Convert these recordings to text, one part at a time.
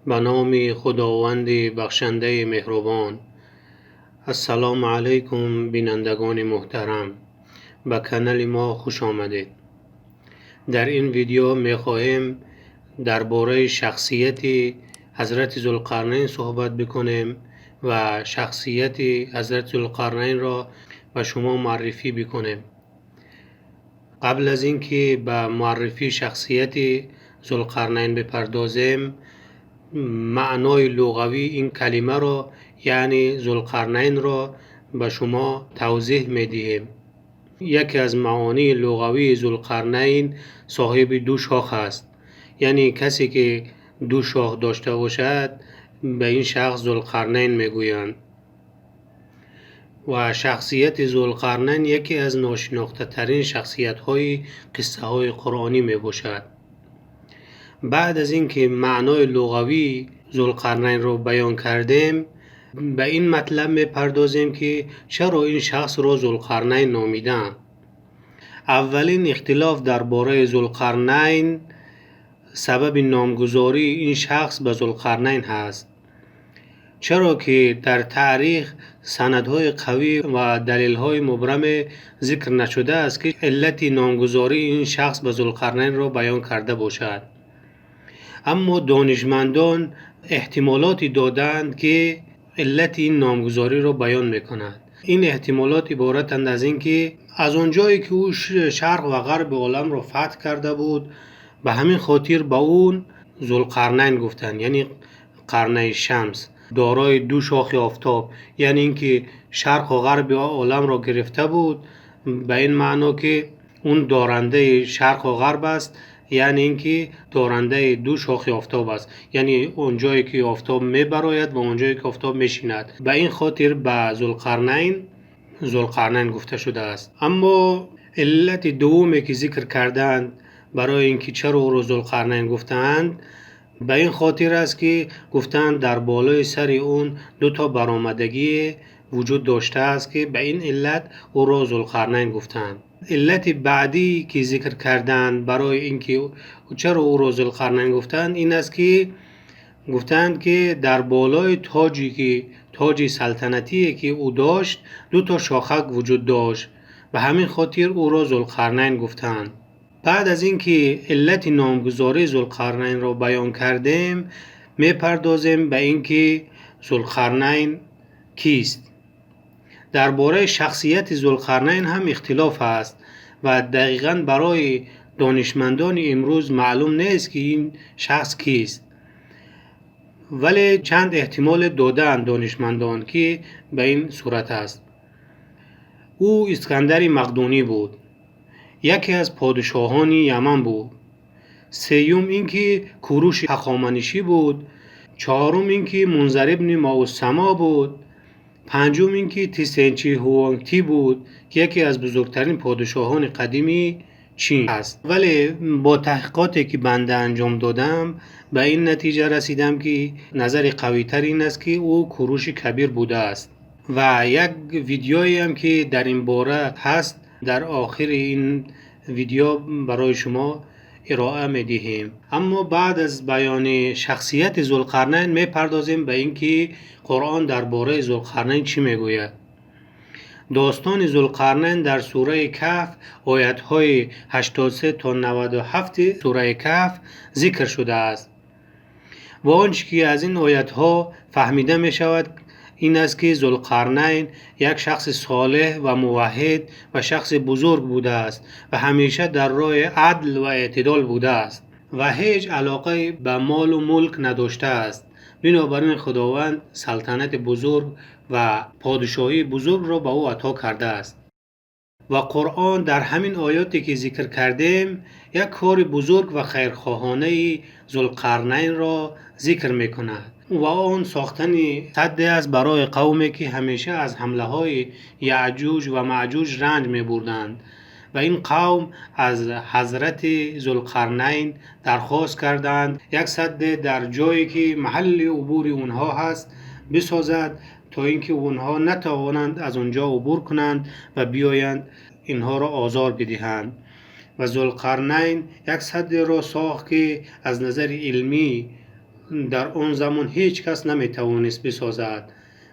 به نام خداوند بخشنده مهربان. السلام علیکم بینندگان محترم، به کانال ما خوش آمدید. در این ویدیو می خواهیم درباره شخصیت حضرت ذوالقرنین صحبت بکنیم و شخصیت حضرت ذوالقرنین را به شما معرفی بکنیم. قبل از اینکه به معرفی شخصیت ذوالقرنین بپردازیم، معنای لغوی این کلمه را یعنی ذوالقرنین را به شما توضیح می دهیم. یکی از معانی لغوی ذوالقرنین صاحب دو شاخ است، یعنی کسی که دو شاخ داشته باشد به این شخص ذوالقرنین می گویند. و شخصیت ذوالقرنین یکی از ناشناخته ترین شخصیت های قصه های قرآنی می باشد. بعد از اینکه معنای لغوی ذوالقرنین را بیان کردیم، به این مطلب می پردازیم که چرا این شخص را ذوالقرنین نامیدند. اولین اختلاف درباره ذوالقرنین سبب نامگذاری این شخص به ذوالقرنین هست، چرا که در تاریخ سندهای قوی و دلیلهای مبرم ذکر نشده است که علت نامگذاری این شخص به ذوالقرنین را بیان کرده باشد. اما دانشمندان احتمالاتی دادند که علت این نامگذاری را بیان می‌کند. این احتمالات عبارتند از این که از آنجایی که او شرق و غرب عالم را فتح کرده بود، به همین خاطر به اون ذوالقرنین گفتند، یعنی قرنه شمس، دارای دو شاخ آفتاب، یعنی اینکه شرق و غرب عالم را گرفته بود، به این معنا که اون دارنده شرق و غرب است، یعنی اینکه دارنده دو شاخ آفتاب است، یعنی اونجایی که آفتاب میبراید و اونجایی که آفتاب میشیند. به این خاطر به ذوالقرنین گفته شده است. اما علت دومی که ذکر کردند برای اینکه چرا او را ذوالقرنین گفتند، به این خاطر است که گفتند در بالای سر اون دو تا برآمدگی وجود داشته است که به این علت او را ذوالقرنین گفتند. علت بعدی که ذکر کردند برای اینکه چرا او را ذوالقرنین گفتند این است که گفتند که در بالای تاج سلطنتی که او داشت دو تا شاخک وجود داشت، به همین خاطر او را ذوالقرنین گفتند. بعد از اینکه علت نامگذاری ذوالقرنین را بیان کردیم، میپردازیم به اینکه ذوالقرنین کیست. درباره شخصیت ذوالقرنین هم اختلاف است و دقیقاً برای دانشمندان امروز معلوم نیست که این شخص کیست، ولی چند احتمال دادند دانشمندان که به این صورت است. او اسکندر مقدونی بود، یکی از پادشاهان یمن بود. سیوم اینکه کوروش هخامنشی بود. چهارم اینکه منذر ابن معصم بود. پنجم اینکه تسینچی هوانگتی بود که یکی از بزرگترین پادشاهان قدیمی چین است. ولی با تحقیقاتی که بنده انجام دادم به این نتیجه رسیدم که نظر قوی تر این است که او کوروش کبیر بوده است و یک ویدیویی هم که در این باره هست در آخر این ویدیو برای شما ارائه می‌دهیم. اما بعد از بیان شخصیت ذوالقرنین می‌پردازیم به اینکه قرآن درباره ذوالقرنین چی میگوید. داستان ذوالقرنین در سوره کهف آیات‌های 83 تا 97 سوره کهف ذکر شده است و آنچه که از این آیات‌ها فهمیده می‌شود این است که ذوالقرنین یک شخص صالح و موحد و شخص بزرگ بوده است و همیشه در راه عدل و اعتدال بوده است و هیچ علاقه به مال و ملک نداشته است. بنابراین خداوند سلطنت بزرگ و پادشاهی بزرگ را به او عطا کرده است. و قرآن در همین آیاتی که ذکر کردیم یک کار بزرگ و خیرخواهانه ذوالقرنین را ذکر می‌کند و آن ساختن سد است برای قومی که همیشه از حمله های یعجوج و معجوج رنج می‌بردند و این قوم از حضرت ذوالقرنین درخواست کردند یک سد در جایی که محل عبور اونها هست بسازد تا اینکه اونها نتوانند از اونجا عبور کنند و بیایند اینها را آزار بدهند. و ذوالقرنین یک سد را ساخت که از نظر علمی در اون زمان هیچ کس نمیتوانست بسازد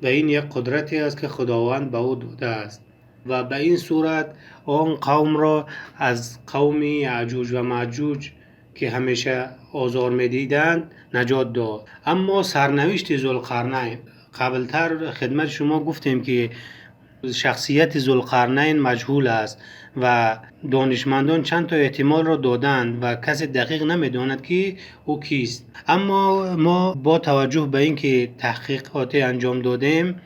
و این یک قدرتی است که خداوند به او داده است و به این صورت آن قوم را از قوم یعجوج و معجوج که همیشه آزار میدیدند نجات داد. اما سرنوشت ذوالقرنین، قبلتر خدمت شما گفتیم که شخصیت ذوالقرنین مجهول است و دانشمندان چند تا احتمال را دادند و کسی دقیق نمیداند که او کیست. اما ما با توجه به اینکه تحقیقاتی انجام دادیم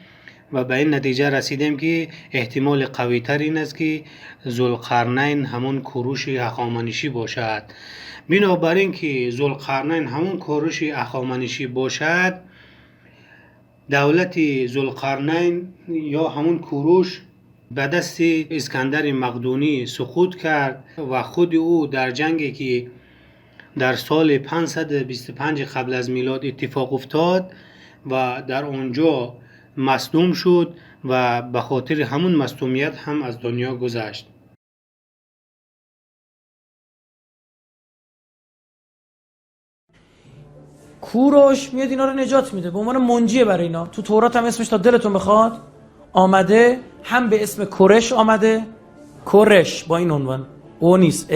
و به این نتیجه رسیدیم که احتمال قوی تر این است که ذوالقرنین همون کوروش هخامنشی باشد. بنابراین که ذوالقرنین همون کوروش هخامنشی باشد، دولت ذوالقرنین یا همون کوروش به دست اسکندر مقدونی سقوط کرد و خود او در جنگی که در سال 525 قبل از میلاد اتفاق افتاد و در آنجا مصدوم شد و به خاطر همون مصدومیت هم از دنیا گذشت. کوروش میاد اینا رو نجات میده به عنوان منجیه برای اینا. تو تورات هم اسمش تا دلتون بخواد آمده، هم به اسم کورش آمده، کورش با این عنوان او نیست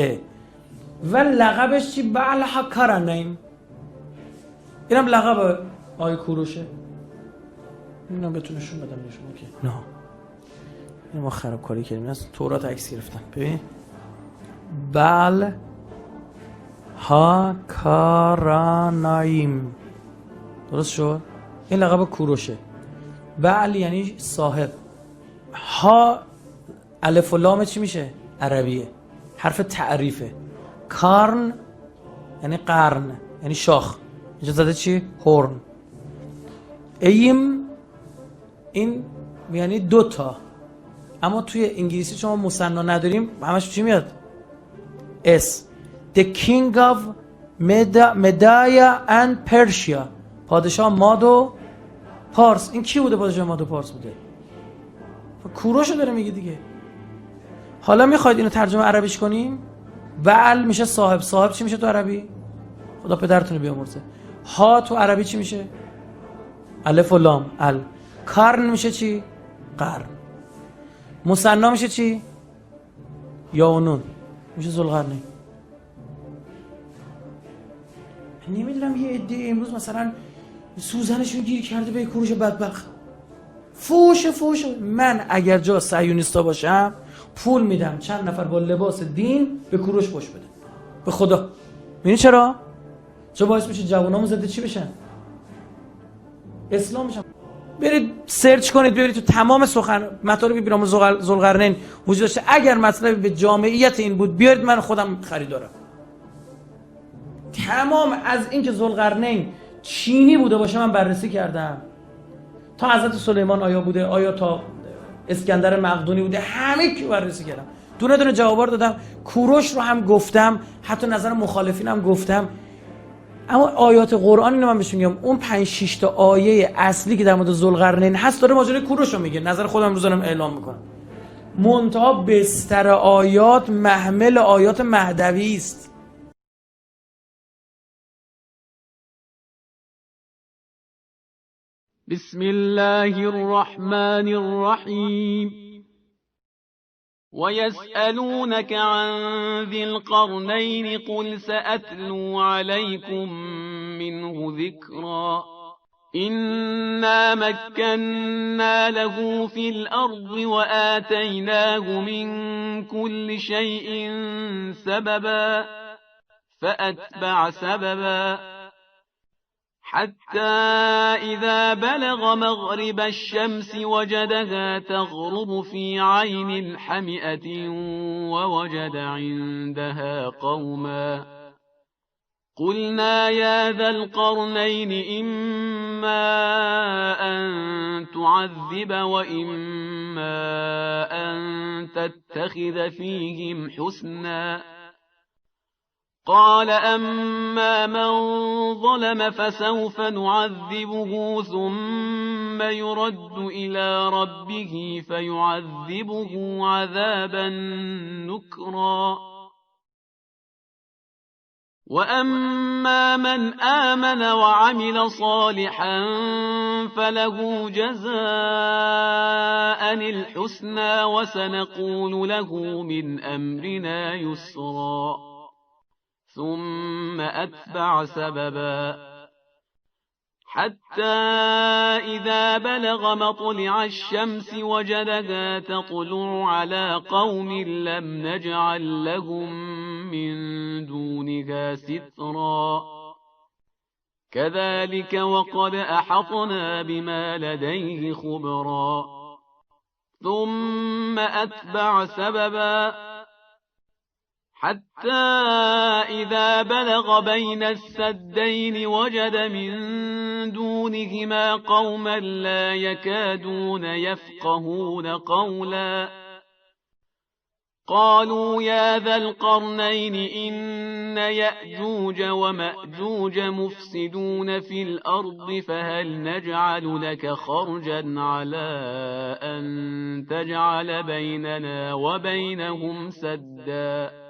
و لقبش چی؟ بعلها کرنین. اینم لقب آی کوروشه. اینم بهتونشون بدم نشون که نه این ما خرابکاری کردیم. از تورات عکس گرفتم. ببین بل ها کارانایم، درست شد؟ این لقب کوروشه. بعل یعنی صاحب، ها الف و لام چی میشه؟ عربیه، حرف تعریفه. کارن یعنی قرن، یعنی شاخ. اینجا زده چی؟ هورن. ایم این یعنی دوتا، اما توی انگلیسی شما مثنا نداریم، همش چی میاد؟ اس. The king of Media and Persia، پادشاه ماد و پارس. این کی بوده پادشاه ماد و پارس بوده؟ کوروشو داره میگه دیگه. حالا میخواید اینو ترجمه عربیش کنیم؟ بعل میشه صاحب. صاحب چی میشه تو عربی؟ خدا پدرتون رو بیامرزه. ها تو عربی چی میشه؟ الف و لام ال. کارن میشه چی؟ قرن. مثنا میشه چی؟ یا و نون میشه ذوالقرنین. نمیدونم یه عده امروز مثلا سوزنشون گیر کرده به کوروش بدبخت. فوش من اگر جا صهیونیستا باشم پول میدم چند نفر با لباس دین به کوروش پشت بده، به خدا. میدونی چرا؟ چون باعث میشه جوانامون زده چی بشن؟ اسلام بشن. برید سرچ کنید ببینید تو تمام مطالبی برام ذوالقرنین وجود داشته. اگر مطلبی به جامعیت این بود بیارید، من خودم خریدارم. تمام از این که ذوالقرنین چینی بوده باشه من بررسی کردم، تا حضرت سلیمان آیا بوده، آیا تا اسکندر مقدونی بوده، همه کی بررسی کردم، دونه دونه جوابا دادم. کوروش رو هم گفتم، حتی نظر مخالفین هم گفتم. اما آیات قرآن اینو من بهشون میگم، اون 5-6 تا آیه اصلی که در مورد ذوالقرنین هست داره ماجرای کوروش رو میگه. نظر خودم امروز دارم اعلام میکنم. منتها بستر آیات محمل آیات مهدوی است. بسم الله الرحمن الرحيم ويسألونك عن ذي القرنين قل سأتلو عليكم منه ذكرا إنا مكنا له في الأرض وآتيناه من كل شيء سببا فأتبع سببا حتى إذا بلغ مغرب الشمس وجدها تغرب في عين حمئة ووجد عندها قوما قلنا يا ذا القرنين إما أن تعذب وإما أن تتخذ فيهم حسنا قال أما من ظلم فسوف نعذبه ثم يرد إلى ربه فيعذبه عذابا نكرا وأما من آمن وعمل صالحا فله جزاء الحسنى وسنقول له من أمرنا يسرا ثم أتبع سببا حتى إذا بلغ مطلع الشمس وجدها تطلع على قوم لم نجعل لهم من دونها سترا كذلك وقد أحطنا بما لديه خبرا ثم أتبع سببا حتى إذا بلغ بين السدين وجد من دونهما قوما لا يكادون يفقهون قولا قالوا يا ذا القرنين إن يأجوج ومأجوج مفسدون في الأرض فهل نجعل لك خرجا على أن تجعل بيننا وبينهم سدا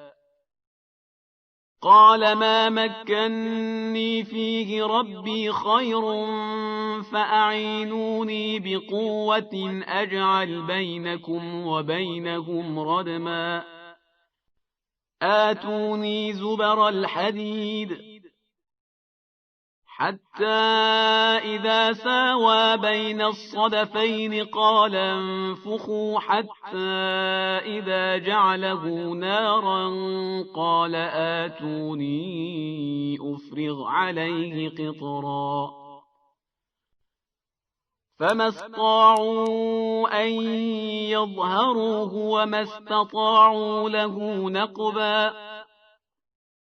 قال ما مكني فيه ربي خير فأعينوني بقوة أجعل بينكم وبينهم ردما آتوني زبر الحديد حتى إذا ساوى بين الصدفين قال انفخوا حتى إذا جعله نارا قال آتوني أفرغ عليه قطرا فما استطاعوا أن يظهروه وما استطاعوا له نقبا